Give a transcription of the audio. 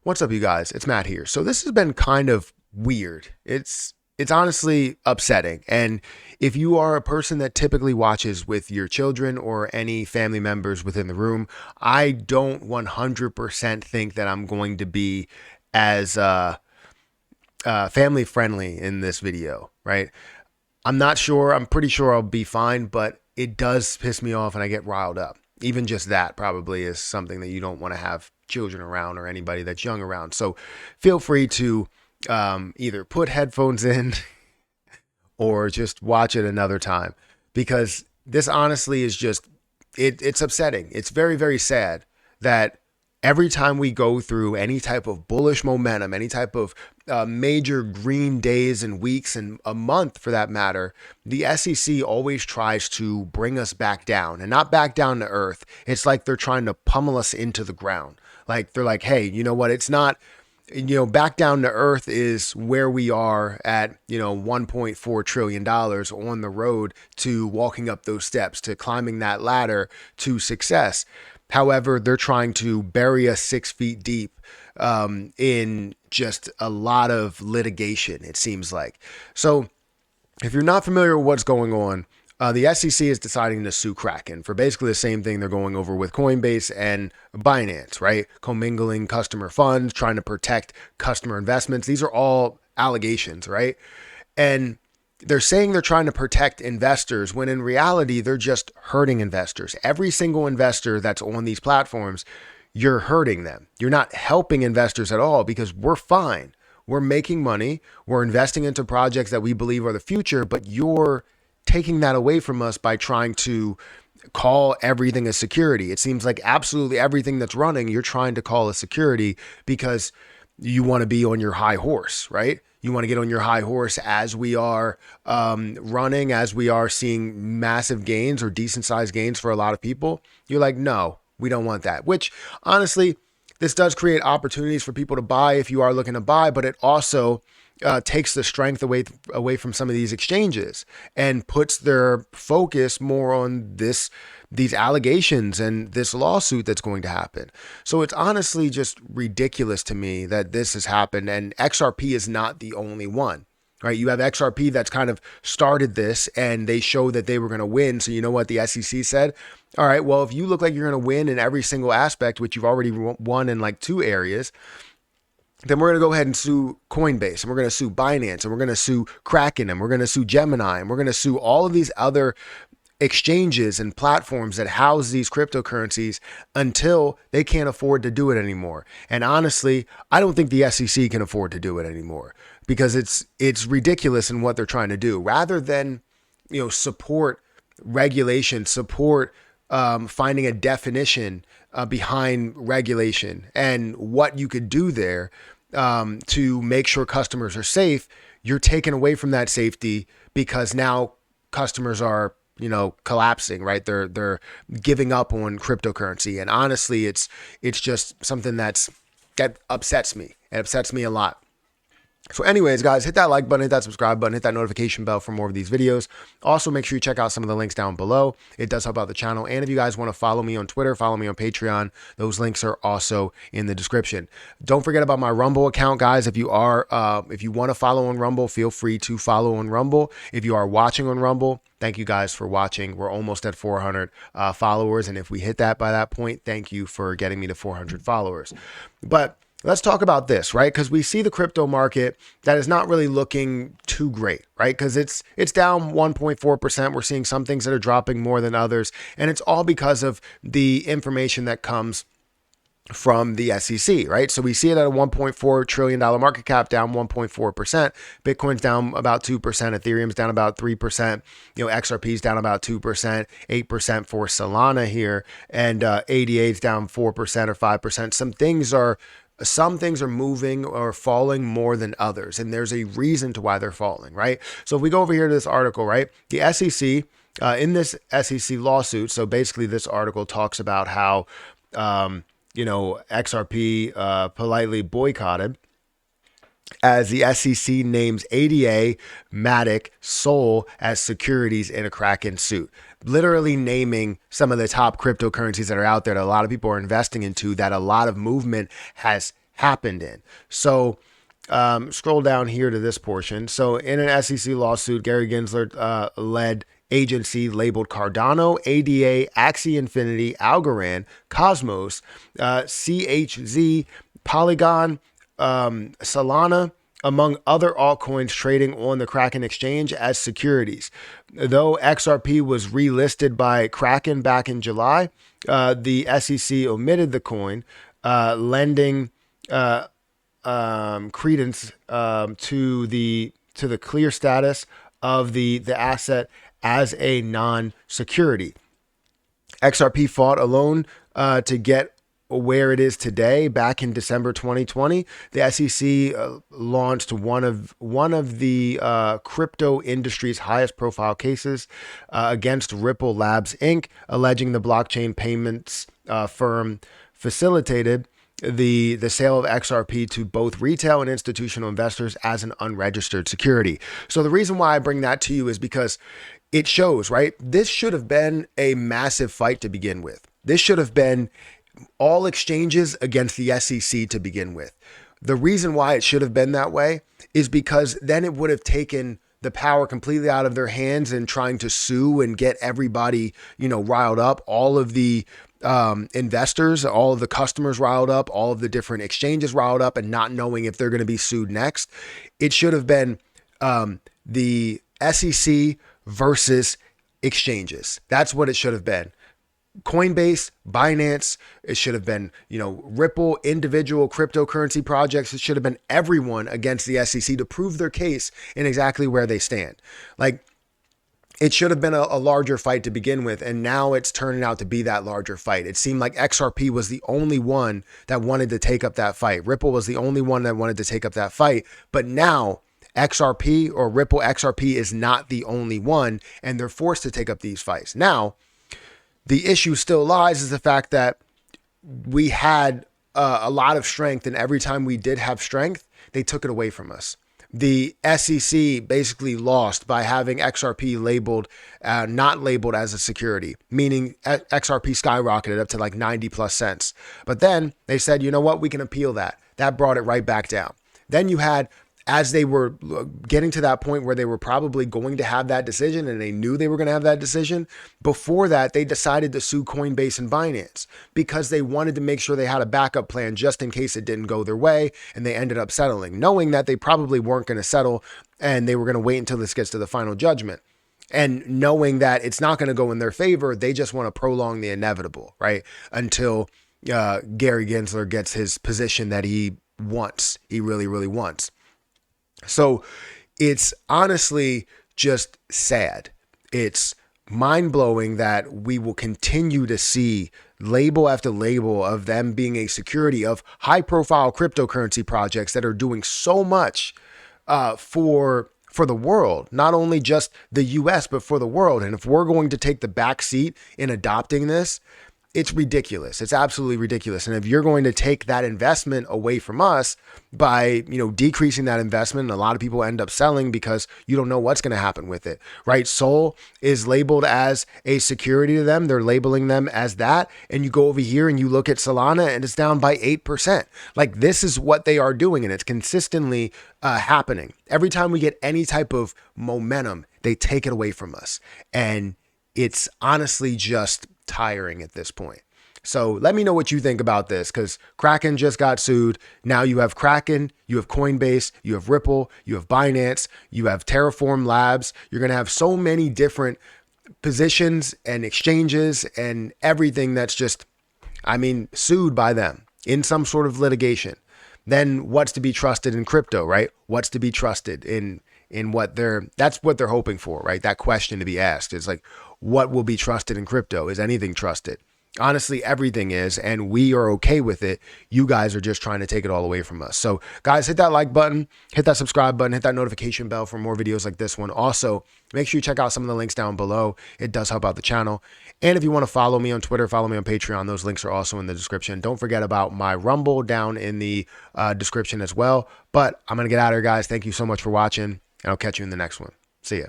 What's up, you guys? It's Matt here. So this has been kind of weird. It's honestly upsetting. And if you are a person that typically watches with your children or any family members within the room, I don't 100% think that I'm going to be as family friendly in this video, right? I'm not sure. I'm pretty sure I'll be fine, but it does piss me off and I get riled up. Even just that probably is something that you don't want to have children around or anybody that's young around. So feel free to either put headphones in or just watch it another time, because this honestly is just, it's upsetting. It's very, very sad that every time we go through any type of bullish momentum, any type of major green days and weeks and a month for that matter, the SEC always tries to bring us back down, and not back down to earth. It's like they're trying to pummel us into the ground. Like they're like, hey, you know what? It's not, back down to earth is where we are at, $1.4 trillion on the road to walking up those steps, to climbing that ladder to success. However, they're trying to bury us 6 feet deep in just a lot of litigation, it seems like. So if you're not familiar with what's going on, the SEC is deciding to sue Kraken for basically the same thing they're going over with Coinbase and Binance, right? Commingling customer funds, trying to protect customer investments. These are all allegations, right? And they're saying they're trying to protect investors when in reality, they're just hurting investors. Every single investor that's on these platforms, you're hurting them. You're not helping investors at all, because we're fine. We're making money. We're investing into projects that we believe are the future, but you're taking that away from us by trying to call everything a security. It seems like absolutely everything that's running, you're trying to call a security because you want to be on your high horse, right? You want to get on your high horse as we are running, as we are seeing massive gains or decent sized gains for a lot of people. You're like, no, we don't want that. Which honestly, this does create opportunities for people to buy if you are looking to buy, but it also takes the strength away from some of these exchanges and puts their focus more on these allegations and this lawsuit that's going to happen. So it's honestly just ridiculous to me that this has happened, and XRP is not the only one. Right, you have XRP that's kind of started this, and they showed that they were going to win. So you know what the SEC said? All right, well, if you look like you're going to win in every single aspect, which you've already won in like 2 areas, then we're going to go ahead and sue Coinbase, and we're going to sue Binance, and we're going to sue Kraken, and we're going to sue Gemini, and we're going to sue all of these other exchanges and platforms that house these cryptocurrencies until they can't afford to do it anymore. And honestly, I don't think the SEC can afford to do it anymore, because it's ridiculous in what they're trying to do. Rather than, support regulation, support finding a definition behind regulation and what you could do there to make sure customers are safe, you're taken away from that safety because now customers are collapsing, right? They're giving up on cryptocurrency. And honestly, it's just something that upsets me. It upsets me a lot. So anyways, guys, hit that like button, hit that subscribe button, hit that notification bell for more of these videos. Also, make sure you check out some of the links down below. It does help out the channel. And if you guys want to follow me on Twitter, follow me on Patreon, those links are also in the description. Don't forget about my Rumble account, guys. If you want to follow on Rumble, feel free to follow on Rumble. If you are watching on Rumble, thank you guys for watching. We're almost at 400 followers. And if we hit that by that point, thank you for getting me to 400 followers. But let's talk about this, right? Because we see the crypto market that is not really looking too great, right? Because it's down 1.4%. We're seeing some things that are dropping more than others. And it's all because of the information that comes from the SEC, right? So we see it at a $1.4 trillion market cap, down 1.4%. Bitcoin's down about 2%. Ethereum's down about 3%. XRP's down about 2%, 8% for Solana here. And ADA's down 4% or 5%. Some things are moving or falling more than others, and there's a reason to why they're falling, right? So if we go over here to this article, right, the SEC, in this SEC lawsuit, so basically this article talks about how, XRP politely boycotted as the SEC names ADA, Matic, Sol as securities in a Kraken suit. Literally naming some of the top cryptocurrencies that are out there that a lot of people are investing into, that a lot of movement has happened in. So scroll down here to this portion. So in an SEC lawsuit, Gary Gensler led agency labeled Cardano, ADA, Axie Infinity, Algorand, Cosmos, CHZ, Polygon, Solana, among other altcoins trading on the Kraken exchange as securities. Though XRP was relisted by Kraken back in July, the SEC omitted the coin, lending credence to the clear status of the asset as a non-security. XRP fought alone to get where it is today. Back in December 2020, the SEC launched one of the crypto industry's highest profile cases against Ripple Labs Inc., alleging the blockchain payments firm facilitated the sale of XRP to both retail and institutional investors as an unregistered security. So the reason why I bring that to you is because it shows, right? This should have been a massive fight to begin with. This should have been all exchanges against the SEC to begin with. The reason why it should have been that way is because then it would have taken the power completely out of their hands in trying to sue and get everybody, riled up, all of the investors, all of the customers riled up, all of the different exchanges riled up, and not knowing if they're going to be sued next. It should have been the SEC versus exchanges. That's what it should have been. Coinbase, Binance, it should have been, Ripple, individual cryptocurrency projects. It should have been everyone against the SEC to prove their case in exactly where they stand. Like, it should have been a larger fight to begin with, and now it's turning out to be that larger fight. It seemed like XRP was the only one that wanted to take up that fight. Ripple was the only one that wanted to take up that fight, but now XRP or Ripple XRP is not the only one, and they're forced to take up these fights. Now, the issue still lies is the fact that we had a lot of strength, and every time we did have strength, they took it away from us. The SEC basically lost by having XRP labeled, not labeled as a security, meaning XRP skyrocketed up to like 90 plus cents. But then they said, you know what, we can appeal that. That brought it right back down. Then you had, as they were getting to that point where they were probably going to have that decision, and they knew they were going to have that decision, before that, they decided to sue Coinbase and Binance because they wanted to make sure they had a backup plan just in case it didn't go their way, and they ended up settling, knowing that they probably weren't going to settle and they were going to wait until this gets to the final judgment. And knowing that it's not going to go in their favor, they just want to prolong the inevitable, right? Until Gary Gensler gets his position that he wants, he really, really wants. So it's honestly just sad. It's mind-blowing that we will continue to see label after label of them being a security of high-profile cryptocurrency projects that are doing so much for the world, not only just the US, but for the world. And if we're going to take the back seat in adopting this, it's ridiculous. It's absolutely ridiculous. And if you're going to take that investment away from us by, decreasing that investment, and a lot of people end up selling because you don't know what's going to happen with it, right? Sol is labeled as a security to them. They're labeling them as that. And you go over here and you look at Solana and it's down by 8%. Like, this is what they are doing. And it's consistently happening. Every time we get any type of momentum, they take it away from us. And it's honestly just tiring at this point. So let me know what you think about this, because Kraken just got sued. Now you have Kraken, you have Coinbase, you have Ripple, you have Binance, you have Terraform Labs. You're going to have so many different positions and exchanges and everything that's just, sued by them in some sort of litigation. Then what's to be trusted in crypto, right? What's to be trusted in that's what they're hoping for, right? That question to be asked is like, what will be trusted in crypto? Is anything trusted? Honestly, everything is, and we are okay with it. You guys are just trying to take it all away from us. So guys, hit that like button, hit that subscribe button, hit that notification bell for more videos like this one. Also, make sure you check out some of the links down below. It does help out the channel. And if you want to follow me on Twitter, follow me on Patreon. Those links are also in the description. Don't forget about my Rumble down in the description as well. But I'm going to get out of here, guys. Thank you so much for watching, and I'll catch you in the next one. See ya.